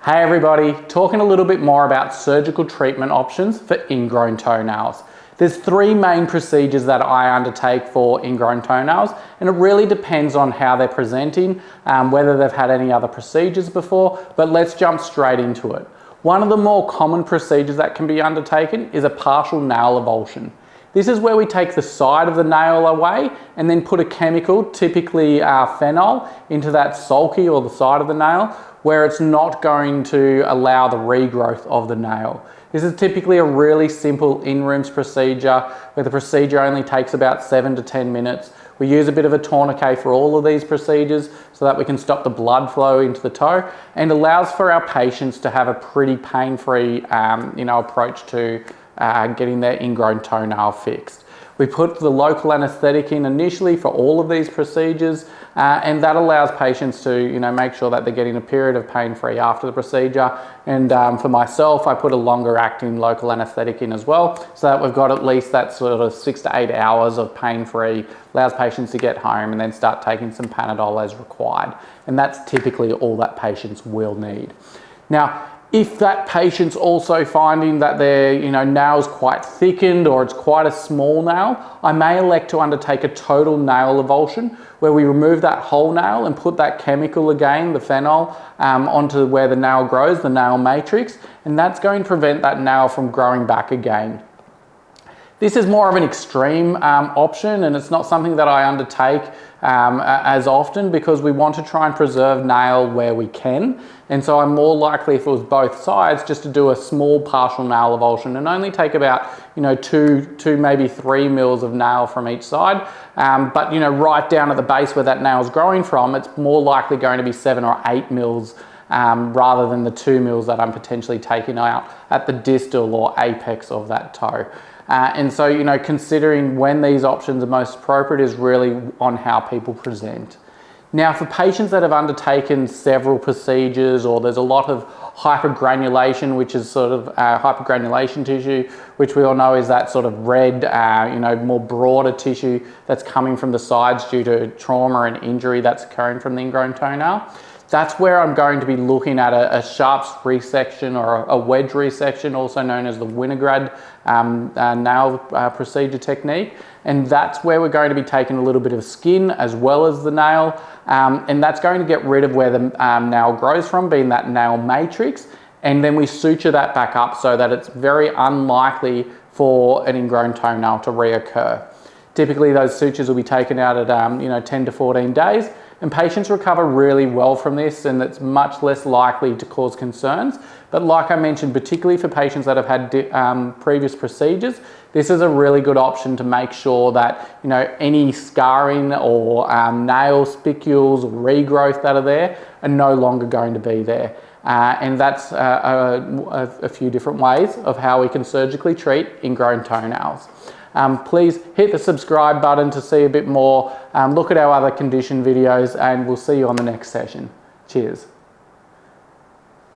Hey everybody, talking a little bit more about surgical treatment options for ingrown toenails. There's three main procedures that I undertake for ingrown toenails, and it really depends on how they're presenting, whether they've had any other procedures before, but let's jump straight into it. One of the more common procedures that can be undertaken is a partial nail avulsion. This is where we take the side of the nail away and then put a chemical, typically phenol, into that sulci or the side of the nail, where it's not going to allow the regrowth of the nail. This is typically a really simple in-rooms procedure where the procedure only takes about 7 to 10 minutes. We use a bit of a tourniquet for all of these procedures so that we can stop the blood flow into the toe, and allows for our patients to have a pretty pain-free approach to getting their ingrown toenail fixed. We put the local anaesthetic in initially for all of these procedures, and that allows patients to make sure that they're getting a period of pain-free after the procedure. And for myself, I put a longer acting local anaesthetic in as well, so that we've got at least that sort of 6 to 8 hours of pain-free, allows patients to get home and then start taking some Panadol as required. And that's typically all that patients will need. Now, if that patient's also finding that their nail's quite thickened or it's quite a small nail, I may elect to undertake a total nail avulsion, where we remove that whole nail and put that chemical again, the phenol, onto where the nail grows, the nail matrix, and that's going to prevent that nail from growing back again. This is more of an extreme option, and it's not something that I undertake as often, because we want to try and preserve nail where we can. And so I'm more likely, if it was both sides, just to do a small partial nail avulsion and only take about 2 maybe 3 mils of nail from each side. But right down at the base where that nail is growing from, it's more likely going to be 7 or 8 mils rather than the 2 mils that I'm potentially taking out at the distal or apex of that toe. And so, considering when these options are most appropriate is really on how people present. Now, for patients that have undertaken several procedures, or there's a lot of hypergranulation, which is sort of hypergranulation tissue, which we all know is that sort of red, more broader tissue that's coming from the sides due to trauma and injury that's occurring from the ingrown toenail. That's where I'm going to be looking at a sharps resection or a wedge resection, also known as the Winograd nail procedure technique. And that's where we're going to be taking a little bit of skin as well as the nail. And that's going to get rid of where the nail grows from, being that nail matrix. And then we suture that back up so that it's very unlikely for an ingrown toenail to reoccur. Typically, those sutures will be taken out at 10 to 14 days. And patients recover really well from this, and it's much less likely to cause concerns. But like I mentioned, particularly for patients that have had previous procedures, this is a really good option to make sure that any scarring or nail spicules or regrowth that are there are no longer going to be there. And that's a few different ways of how we can surgically treat ingrown toenails. Please hit the subscribe button to see a bit more. Look at our other condition videos, and we'll see you on the next session. Cheers.